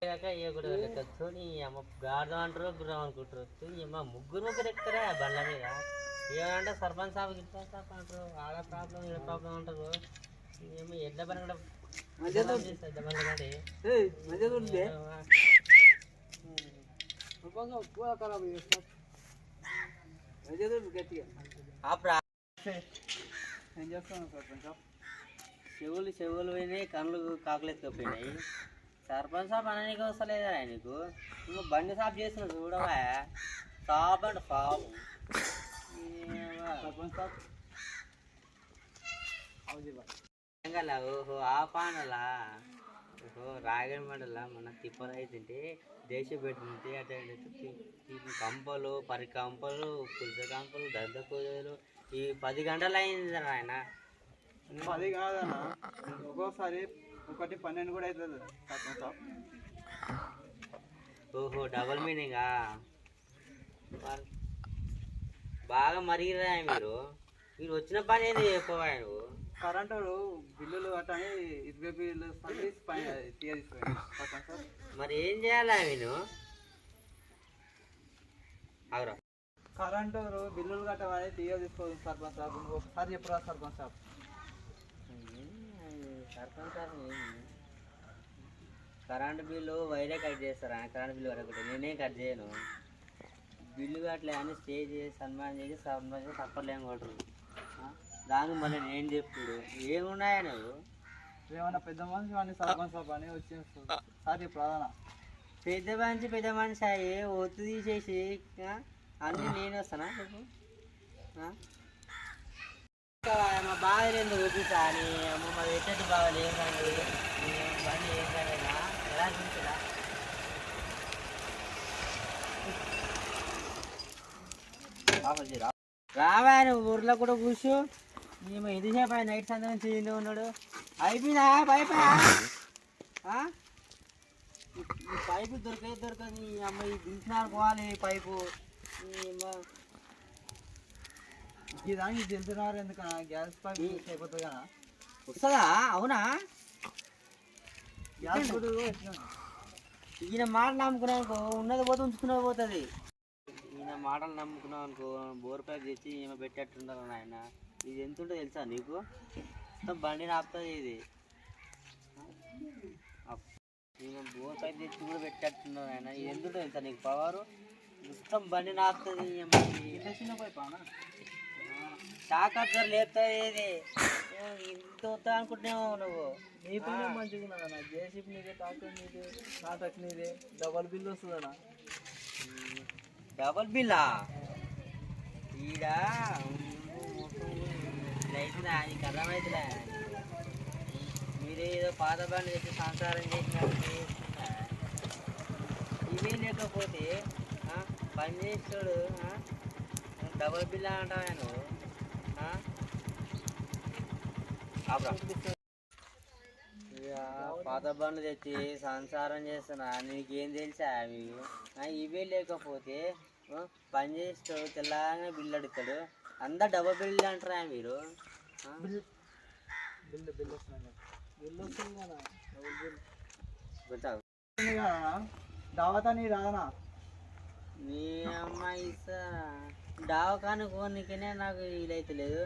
కూడా లెక్కని అమ్మ గాడదాం అంటారు గుర్రం అనుకుంటారు ముగ్గురు ఎక్కుతారా బండ్ల మీద ఏమంటే సర్పంచ్ సాబ్ గిట్లా సాబ్ అంటారు ఆడ ప్రాబ్లం ఈడ ప్రాబ్లం అంటారు ఏమో ఎడ్ల పని కూడా ఎడ్ల పనులు కానీ ఏం చేస్తాను సర్పంచ్ సాబ్ చెవులు పోయినాయి కళ్ళు కాకులు ఎత్తుకపోయినాయి సర్పంచ్ సాబ్ అనడానికి వస్తలేదా నీకు నువ్వు బండి సాఫ్ చేస్తున్నావు చూడవా సాబ్ అంటే సాబ్ సర్పంచ్ సాబ్ ఓహో ఆ పానలా ఓహో రాగడి మండల మన తిప్పలు అవుతుంటే దేశ పెట్టింటే అటు కంపలు కంపలు పులిస కంపలు దద్ద పూజలు ఈ 10 గంటలు అయింది ఆయన 10 కాదన్న ఒక్కోసారి 1, 12 కూడా అవుతుంది సర్పంచ్ సాబ్. ఓహో డబల్ మీనింగా బాగా మరిగిరా మీరు మీరు వచ్చిన పని ఏంది ఎక్కువ నువ్వు కరెంటు బిల్లులు కట్టని 20 బిల్లు సర్వీస్ పైన తీసుకుపోయింది సర్పంచ్ సాబ్. మరి ఏం చేయాలా నేను అవురా కరెంటు బిల్లులు కట్టమని తీసుకోదు సర్పంచ్ సాబ్. నువ్వు ఒకసారి చెప్పురా సర్పంచ్ సాబ్. సర్పంచ్ సార్ కరెంటు బిల్లు వైరే కట్ చేస్తారా కరెంటు బిల్లు వరకు నేనే కట్ చేయను బిల్లు కట్టలే అని స్టే చేసి సన్మానం చేసి తప్పలేం కొట్టరు దానికి మళ్ళీ నేను చెప్పుడు ఏమున్నాయా నువ్వు ఏమన్నా పెద్ద మనిషి వాడిని సర్పంచ్ సాబ్ అని వచ్చేస్తుంది సార్ ప్రధాన పెద్ద మనిషి అయ్యి ఒత్తు తీసేసి అన్నీ నేను వస్తానా చెప్పు మా బాగా ఎందుకు చూపిస్తా అని అమ్మ మరి ఎట్టటి బాగాలు ఏం కానీ బండి ఏం కాలేదా ఎలా చూపించదా రావా నువ్వు ఊర్లో కూడా కూర్చో మేము ఎంతసేపు నైట్ సందర్భం చేయండి ఉన్నాడు అయిపోయిందా పైపు దొరకదు అమ్మ ఈ దించినారు పోవాలి పైపు దానికి తెలుసున్నారు ఎందుకన్నా గ్యాస్ పైప్ అయిపోతుంది కదా వస్తుందా అవునా గ్యాస్ ఈయన మాటలు నమ్ముకున్నావు అనుకో ఉన్నది పోతే ఉంచుకున్నది పోతుంది ఈయన మాటలు నమ్ముకున్నావు అనుకో బోర్ పైప్ తెచ్చి ఈమె పెట్టేట్టున్నారు ఆయన ఇది ఎంత ఉంటుందో తెలుసా నీకు మొత్తం బండిని ఆపుతుంది ఇది ఈమె బోర్ పైప్ తెచ్చి కూడా పెట్టేట్టున్నారు ఆయన ఇది ఎంత ఉంటుందో తెలుసా నీకు పవరు మొత్తం బండిని ఆపుతుంది చిన్న పైప్ అన్నా షాకర్ లేపుతుంది ఇది ఇంత వద్దా అనుకుంటున్నావు నువ్వు నీ పైన మంచిగా ఉన్నదన్నా జేసీబీ నీదే ట్రాక్టర్ నీదే నాటక్ నీదే డబల్ బిల్ వస్తుందన్నా డబల్ బిల్లా ఈడ అవుతుందా నీకు అర్థమవుతుందా మీరే ఏదో పాత బండి తెచ్చి సంసారం చేసినట్టు ఇవే లేకపోతే పని చేస్తాడు డబల్ బిల్ అంటావా నువ్వు పాత బండ్లు తెచ్చి సంసారం చేస్తున్నా నీకేం తెలుసా అవి ఇవే లేకపోతే పని చేస్తాడు తెల్లగానే బిల్లు అడుగుతాడు అందరు డబల్ బిల్ అంటారా మీరు దావతా నీ రాదనా నీ అమ్మాయి డావకాను కోనికనే నాకు వీలైతే లేదు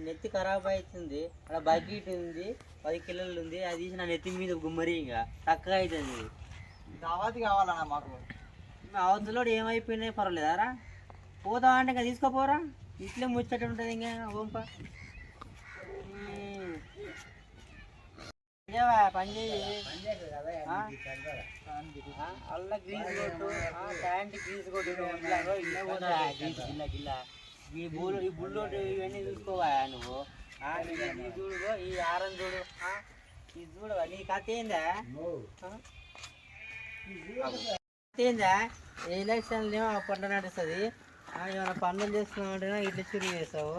నెత్తి ఖరాబ్ అవుతుంది అక్కడ బకెట్ ఉంది 10 కిలోలు ఉంది అది తీసి నా నెత్తి మీద గుమ్మరి ఇంకా తక్కువ అవుతుంది దావాతి కావాలన్నా మాకు అవతలో ఏమైపోయినాయి పర్వాలేదారా పోతావా అంటే ఇంకా తీసుకోపోరా ఇట్లే ముచ్చట ఉంటుంది ఇంకా ఓంప పని చేయి అల్లా గ్రీజ్ కొట్టు ప్యాంట్ గ్రీజ్ కొట్టు గిల్ల ఈ బుల్లోటి ఇవన్నీ చూసుకోవా నువ్వు ఈ చూడు ఈ ఆరం చూడు ఇది చూడవా నీ కథ ఏందా ఏందా ఎలక్షన్లు ఏమో అప్పట్లో నడుస్తుంది ఏమైనా పనులు చేస్తున్నావు ఇట్లా చురు చేస్తావు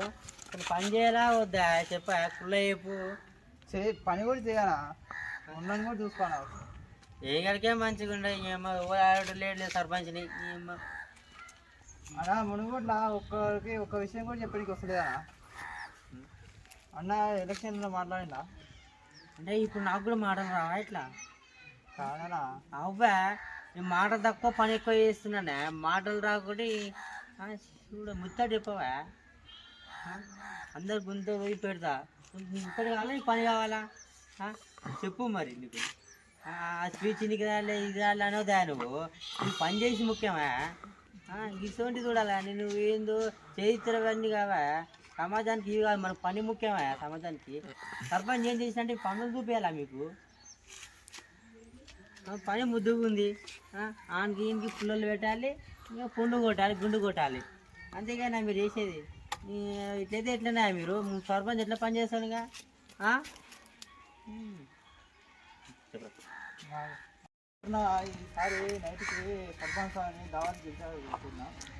పని చేయాలా వద్దా చెప్పా కుళ్ళ చెప్పు పని కూడా చేయాలా ఉన్నది కూడా చూసుకోవాలి ఏ గడికే మంచిగా ఉండే ఏమో లేదు సర్పంచ్ని అన్నా మునుగోట్ల ఒక్కరికి ఒక్క విషయం కూడా చెప్పడానికి వస్తలేదా అన్న ఎలక్షన్లో మాట్లాడిందా అంటే ఇప్పుడు నాకు కూడా మాటలు రావా ఇట్లా కాదనా అవ్వా నేను మాటలు తక్కువ పని ఎక్కువ చేస్తున్నానే మాటలు రాకుండా చూడ ముచ్చట చెప్పవా అందరు గుంత పోయి పెడతా ఇప్పటి కావాలా నీకు పని కావాలా చెప్పు మరి నీకు స్పీచ్ నీకు రాలే ఇది రాలే అనవుదా నువ్వు పని చేసి ముఖ్యమా ఇటువంటి చూడాలా నేను ఏందో చరిత్రవన్నీ కావా సమాజానికి ఇవి కాదు మనకు పని ముఖ్యమా సమాజానికి సర్పంచ్ ఏం చేసినంటే పనులు చూపించాలా మీకు పని ముద్దుగా ఉంది ఆనికి ఈయనకి పుల్లలు పెట్టాలి ఇంకా పుండు కొట్టాలి గుండు కొట్టాలి అంతేగాని మీరు చేసేది ఇట్లయితే ఎట్లనే మీరు సర్పంచ్ ఎట్లా పని చేస్తాడుగా ఈసారి నైట్కి సర్పంచ్ అని దావాన్ని పిలిచారు